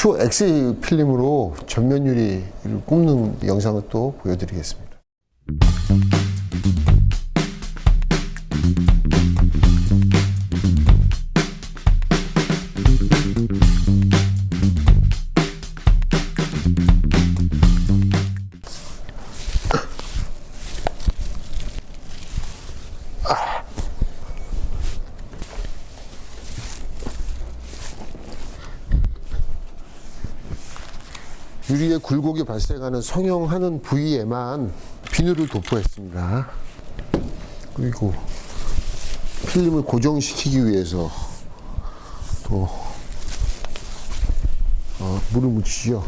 슈어 X 필름으로 전면 유리를 꼽는 영상을 또 보여드리겠습니다. 유리에 굴곡이 발생하는 성형하는 부위에만 비누를 도포했습니다. 그리고 필름을 고정시키기 위해서 또 물을 묻히죠.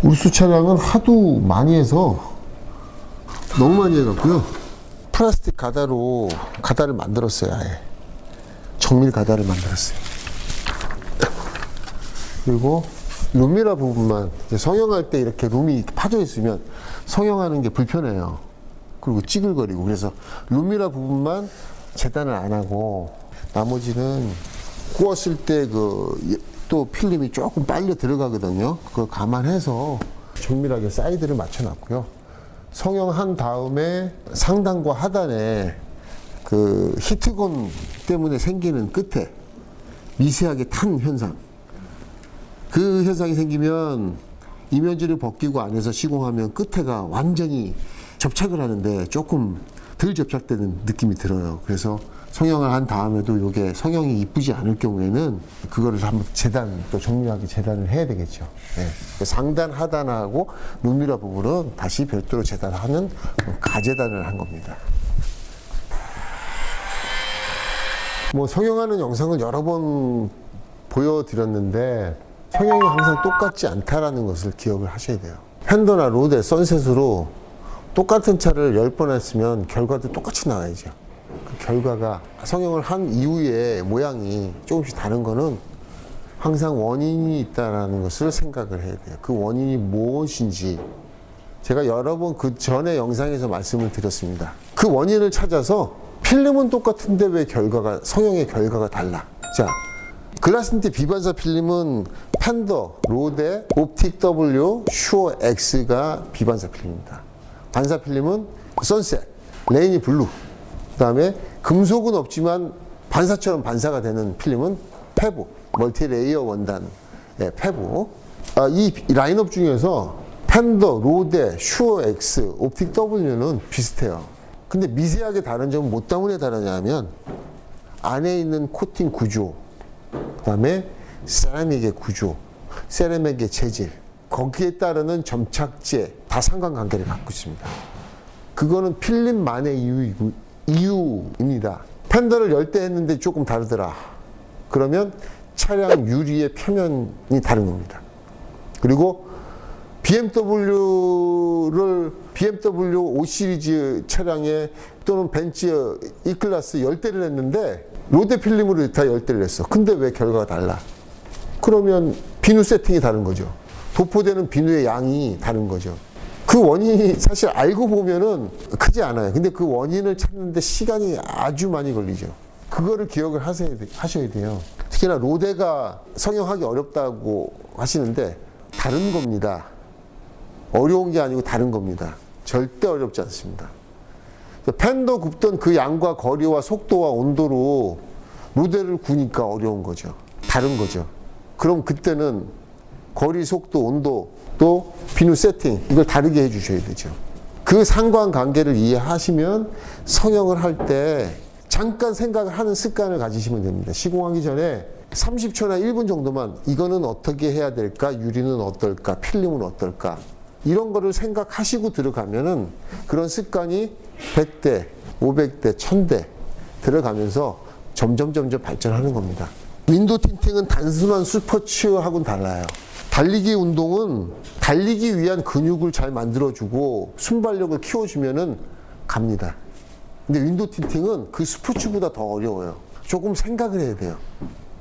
울수 차량은 하도 많이 해서 너무 많이 해갖고요. 플라스틱 가다를 만들었어요. 아예 정밀 가다를 만들었어요. 그리고 룸미러 부분만 성형할 때 이렇게 룸이 파져 있으면 성형하는 게 불편해요. 그리고 찌글거리고. 그래서 룸미러 부분만 재단을 안 하고 나머지는 구웠을 때 또 필름이 조금 빨려 들어가거든요. 그걸 감안해서 정밀하게 사이드를 맞춰놨고요. 성형한 다음에 상단과 하단에 그 히트건 때문에 생기는 끝에 미세하게 탄 현상, 그 현상이 생기면 이면지를 벗기고 안에서 시공하면 끝에가 완전히 접착을 하는데 조금 덜 접착되는 느낌이 들어요. 그래서 성형을 한 다음에도 이게 성형이 이쁘지 않을 경우에는 그거를 한번 또 정밀하게 재단을 해야 되겠죠. 네. 상단 하단하고 룸미러 부분은 다시 별도로 재단하는 가재단을 한 겁니다. 뭐 성형하는 영상을 여러 번 보여드렸는데 성형이 항상 똑같지 않다라는 것을 기억을 하셔야 돼요. 펜더나 로데, 선셋으로 똑같은 차를 10번 했으면 결과도 똑같이 나와야죠. 그 결과가 성형을 한 이후에 모양이 조금씩 다른 거는 항상 원인이 있다는 것을 생각을 해야 돼요. 그 원인이 무엇인지 제가 여러 번 그 전에 영상에서 말씀을 드렸습니다. 그 원인을 찾아서 필름은 똑같은데 왜 성형의 결과가 달라? 자, 글라스틴트 비반사 필름은 펜더, 로데, 옵틱 W, 슈어 X가 비반사 필름입니다. 반사 필름은 선셋, 레이니 블루. 그 다음에 금속은 없지만 반사처럼 반사가 되는 필름은 페보, 멀티레이어 원단 페보. 이 라인업 중에서 펜더, 로데, 슈어 X, 옵틱 W는 비슷해요. 근데 미세하게 다른 점은 뭐 때문에 다르냐면 안에 있는 코팅 구조, 그 다음에 세라믹의 구조, 세라믹의 재질, 거기에 따르는 점착제 다 상관관계를 갖고 있습니다. 그거는 필름만의 이유입니다. 펜더를 열 때 했는데 조금 다르더라. 그러면 차량 유리의 표면이 다른 겁니다. 그리고 BMW 5 시리즈 차량에 또는 벤츠 E클래스 10대를 했는데 로데 필름으로 다 10대를 했어. 근데 왜 결과가 달라? 그러면 비누 세팅이 다른 거죠. 도포되는 비누의 양이 다른 거죠. 그 원인이 사실 알고 보면은 크지 않아요. 근데 그 원인을 찾는데 시간이 아주 많이 걸리죠. 그거를 기억을 하셔야 돼요. 특히나 로데가 성형하기 어렵다고 하시는데 다른 겁니다. 어려운 게 아니고 다른 겁니다. 절대 어렵지 않습니다. 펜더 굽던 그 양과 거리와 속도와 온도로 로데를 구니까 어려운 거죠. 다른 거죠. 그럼 그때는 거리, 속도, 온도, 또 비누 세팅 이걸 다르게 해주셔야 되죠. 그 상관관계를 이해하시면 성형을 할 때 잠깐 생각을 하는 습관을 가지시면 됩니다. 시공하기 전에 30초나 1분 정도만 이거는 어떻게 해야 될까? 유리는 어떨까? 필름은 어떨까? 이런 거를 생각하시고 들어가면은 그런 습관이 100대, 500대, 1000대 들어가면서 점점 발전하는 겁니다. 윈도우 틴팅은 단순한 스포츠하고는 달라요. 달리기 운동은 달리기 위한 근육을 잘 만들어주고 순발력을 키워주면은 갑니다. 근데 윈도우 틴팅은 그 스포츠보다 더 어려워요. 조금 생각을 해야 돼요.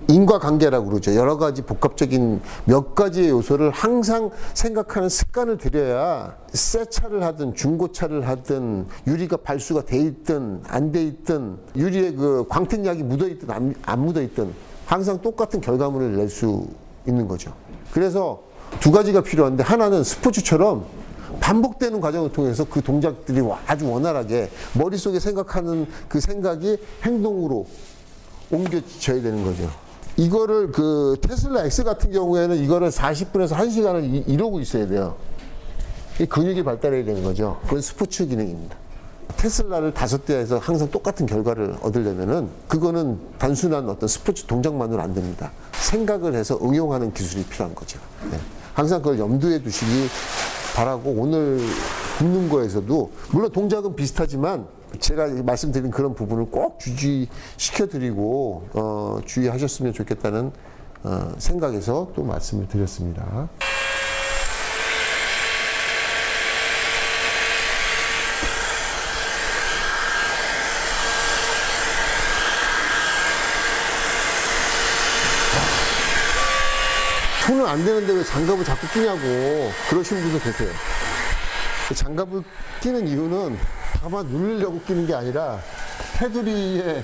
인과관계라고 그러죠. 여러 가지 복합적인 몇 가지의 요소를 항상 생각하는 습관을 들여야 새 차를 하든 중고차를 하든 유리가 발수가 돼 있든 안 돼 있든 유리에 그 광택약이 묻어 있든 안 묻어 있든 항상 똑같은 결과물을 낼 수 있는 거죠. 그래서 두 가지가 필요한데 하나는 스포츠처럼 반복되는 과정을 통해서 그 동작들이 아주 원활하게 머릿속에 생각하는 그 생각이 행동으로 옮겨져야 되는 거죠. 이거를 그 테슬라 X 같은 경우에는 이거를 40분에서 1시간을 이러고 있어야 돼요. 이 근육이 발달해야 되는 거죠. 그건 스포츠 기능입니다. 테슬라를 5대에서 항상 똑같은 결과를 얻으려면은 그거는 단순한 어떤 스포츠 동작만으로 안 됩니다. 생각을 해서 응용하는 기술이 필요한 거죠. 네. 항상 그걸 염두에 두시기 바라고 오늘 굽는 거에서도 물론 동작은 비슷하지만 제가 말씀드린 그런 부분을 꼭 주의시켜드리고 주의하셨으면 좋겠다는 생각에서 또 말씀을 드렸습니다. 손은 안 되는데 왜 장갑을 자꾸 끼냐고 그러시는 분도 계세요. 장갑을 끼는 이유는 다만 누르려고 끼는 게 아니라 테두리에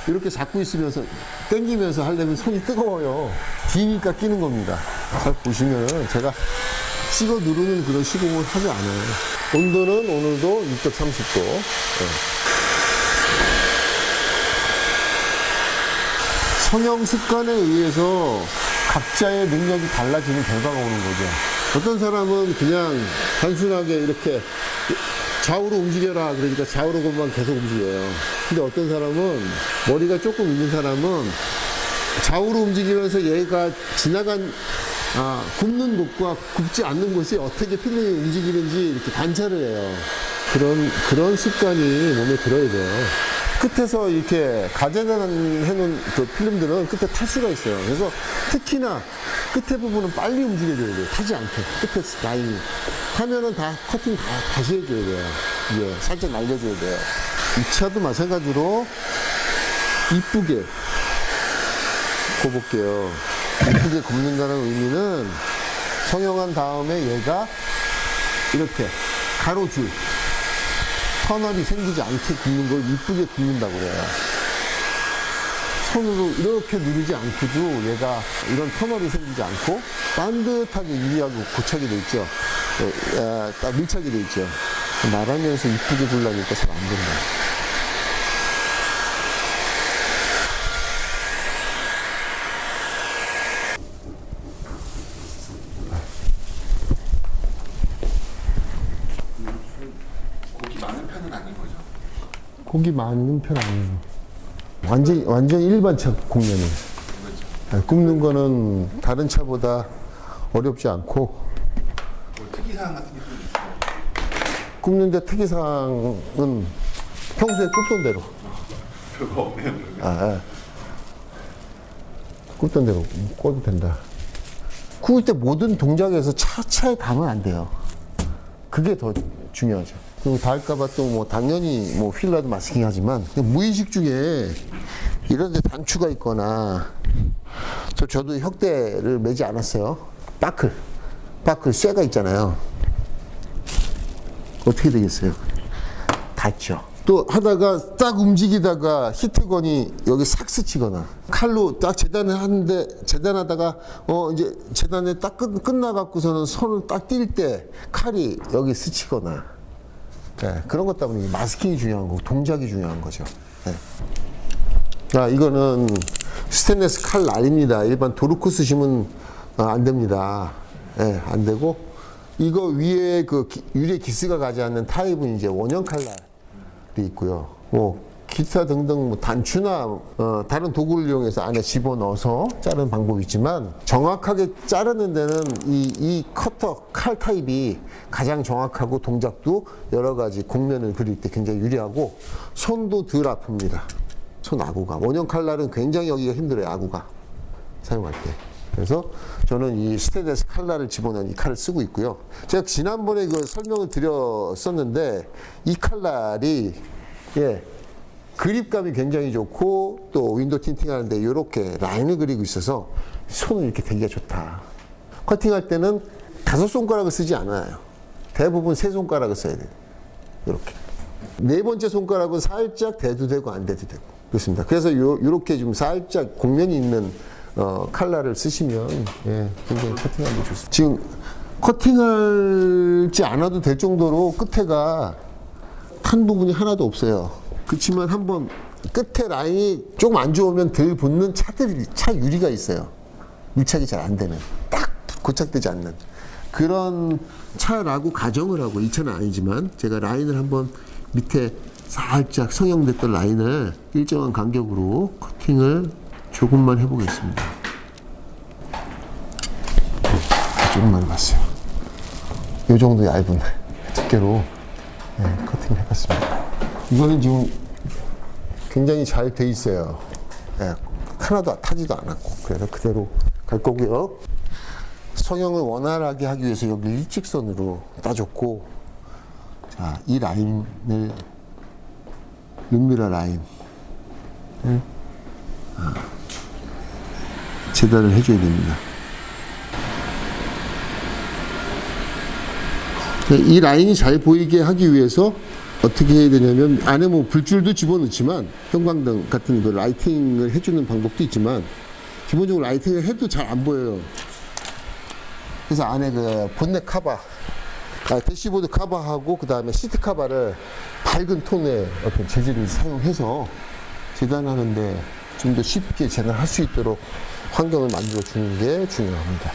이렇게 잡고 있으면서 당기면서 하려면 손이 뜨거워요. 뒤니까 끼는 겁니다. 잘 보시면 제가 찍어 누르는 그런 시공을 하지 않아요. 온도는 오늘도 630도. 네. 성형 습관에 의해서 각자의 능력이 달라지는 결과가 오는 거죠. 어떤 사람은 그냥 단순하게 이렇게 좌우로 움직여라 그러니까 좌우로만 계속 움직여요. 근데 어떤 사람은 머리가 조금 있는 사람은 좌우로 움직이면서 얘가 지나간 굽는 곳과 굽지 않는 곳이 어떻게 필름이 움직이는지 이렇게 관찰을 해요. 그런 습관이 몸에 들어야 돼요. 끝에서 이렇게 가재단해놓은 그 필름들은 끝에 탈 수가 있어요. 그래서 특히나 끝에 부분은 빨리 움직여줘야 돼요. 타지 않게. 끝에 라인이. 타면은 다 커팅 다시 해줘야 돼요. 이게 살짝 날려줘야 돼요. 이 차도 마찬가지로 이쁘게 굽을게요. 이쁘게 굽는다는 의미는 성형한 다음에 얘가 이렇게 가로줄 터널이 생기지 않게 굽는 걸 이쁘게 굽는다고 그래요. 손으로 이렇게 누르지 않고도 얘가 이런 터널이 생기지 않고 반듯하게 유리하고 고착이 돼 있죠. 딱 밀착이 돼 있죠. 말하면서 이쁘게 굴라니까 잘 안 된다. 고기 많은 편 아니에요. 완전 일반 차 공면은. 굽는 거는 다른 차보다 어렵지 않고. 뭐 특이사항 같은 게 좀 있어요? 굽는데 특이사항은 평소에 굽던 대로. 별거 없네요, 그러면. 굽던 대로 굽어도 된다. 구울 때 모든 동작에서 차차에 가면 안 돼요. 그게 더 중요하죠. 그리고 닿을까봐 또 뭐 당연히 뭐 휠라도 마스킹 하지만 무의식 중에 이런 데 단추가 있거나 저도 혁대를 매지 않았어요. 바클 쇠가 있잖아요. 어떻게 되겠어요? 닿죠. 또 하다가 딱 움직이다가 히트건이 여기 싹 스치거나 칼로 딱 재단을 하는데 재단하다가 이제 재단에 딱 끝나갖고서는 손을 딱 뛸 때 칼이 여기 스치거나 네, 그런 것 때문에 마스킹이 중요한 거고 동작이 중요한 거죠. 네. 이거는 스테인레스 칼 아닙니다. 일반 도르코 쓰시면 안 됩니다. 네, 안 되고 이거 위에 그 유리 기스가 가지 않는 타입은 이제 원형 칼날이 있고요. 뭐 기타 등등 뭐 단추나 다른 도구를 이용해서 안에 집어넣어서 자르는 방법이 있지만 정확하게 자르는 데는 이 커터 칼 타입이 가장 정확하고 동작도 여러 가지 곡면을 그릴 때 굉장히 유리하고 손도 덜 아픕니다. 손 아구가. 원형 칼날은 굉장히 여기가 힘들어요. 아구가 사용할 때. 그래서 저는 이 스테인레스 칼날을 집어넣은 이 칼을 쓰고 있고요. 제가 지난번에 그 설명을 드렸었는데 이 칼날이 그립감이 굉장히 좋고 또 윈도우 틴팅 하는데 이렇게 라인을 그리고 있어서 손을 이렇게 대기가 좋다. 커팅할 때는 5손가락을 쓰지 않아요. 대부분 3손가락을 써야 돼요. 이렇게. 4번째 손가락은 살짝 대도 되고 안 대도 되고 그렇습니다. 그래서 이렇게 좀 살짝 곡면이 있는 칼라를 쓰시면 굉장히 커팅하기 좋습니다. 지금 커팅하지 않아도 될 정도로 끝에가 탄 부분이 하나도 없어요. 그렇지만 한번 끝에 라인이 조금 안 좋으면 덜 붙는 차 유리가 있어요. 밀착이 잘 안 되는, 딱 고착되지 않는 그런 차라고 가정을 하고, 이 차는 아니지만 제가 라인을 한번 밑에 살짝 성형됐던 라인을 일정한 간격으로 커팅을 조금만 해보겠습니다. 조금만 해봤어요. 이 정도 얇은 두께로 커팅을 해봤습니다. 이거는 지금 굉장히 잘 돼 있어요. 하나도 타지도 않았고, 그래서 그대로 갈 거고요. 성형을 원활하게 하기 위해서 여기 일직선으로 따줬고, 자, 이 라인을 룸미러 라인 재단을 해줘야 됩니다. 이 라인이 잘 보이게 하기 위해서 어떻게 해야 되냐면, 안에 뭐 불줄도 집어넣지만 형광등 같은 그 라이팅을 해주는 방법도 있지만, 기본적으로 라이팅을 해도 잘 안 보여요. 그래서 안에 그 본넷 카바, 대시보드 카바하고 그 다음에 시트 카바를 밝은 톤의 어떤 재질을 사용해서 재단하는데 좀 더 쉽게 재단할 수 있도록 환경을 만들어 주는 게 중요합니다.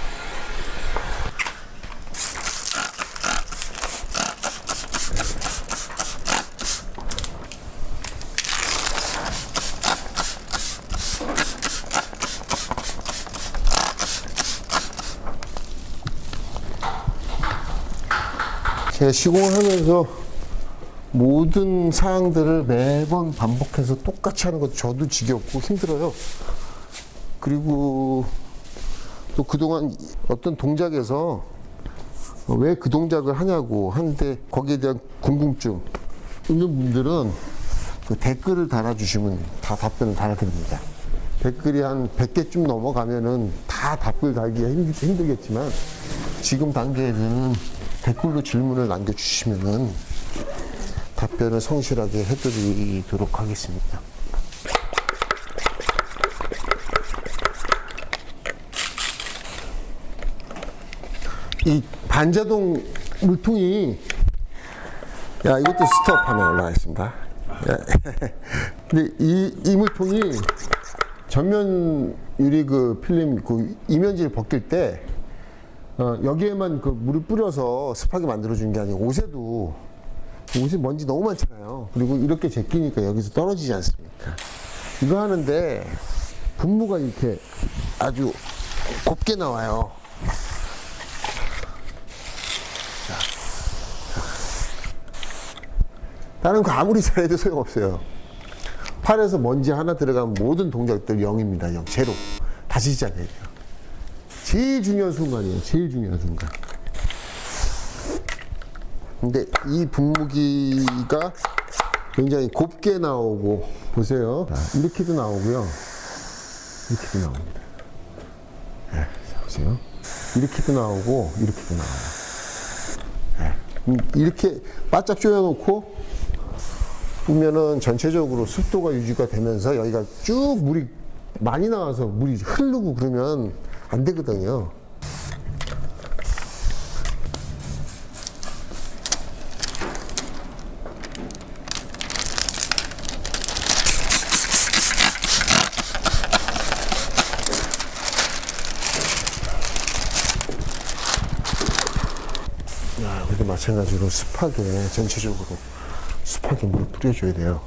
제가 시공을 하면서 모든 사항들을 매번 반복해서 똑같이 하는 것도 저도 지겹고 힘들어요. 그리고 또 그동안 어떤 동작에서 왜 그 동작을 하냐고 하는데, 거기에 대한 궁금증 있는 분들은 그 댓글을 달아주시면 다 답변을 달아드립니다. 댓글이 한 100개쯤 넘어가면은 다 답글 달기가 힘들겠지만, 지금 단계에서는 댓글로 질문을 남겨주시면은 답변을 성실하게 해드리도록 하겠습니다. 이 반자동 물통이, 이것도 스톱 화면 올라가 있습니다. 근데 이 물통이 전면 유리 그 필름 그 이면지를 벗길 때 여기에만 그 물을 뿌려서 습하게 만들어주는 게 아니고, 옷에 먼지 너무 많잖아요. 그리고 이렇게 제끼니까 여기서 떨어지지 않습니까? 이거 하는데 분무가 이렇게 아주 곱게 나와요. 다른 거 아무리 잘해도 소용없어요. 팔에서 먼지 하나 들어가면 모든 동작들 0입니다. 0, 제로. 다시 시작해야 돼요. 제일 중요한 순간이에요. 제일 중요한 순간. 근데 이 분무기가 굉장히 곱게 나오고, 보세요. 이렇게도 나오고요. 이렇게도 나옵니다. 자, 보세요. 이렇게도 나오고, 이렇게도 나와요. 이렇게 바짝 조여놓고 보면은 전체적으로 습도가 유지가 되면서 여기가 쭉 물이 많이 나와서 물이 흐르고 그러면 안 되거든요. 여기도 마찬가지로 습하게, 전체적으로 습하게 물을 뿌려줘야 돼요.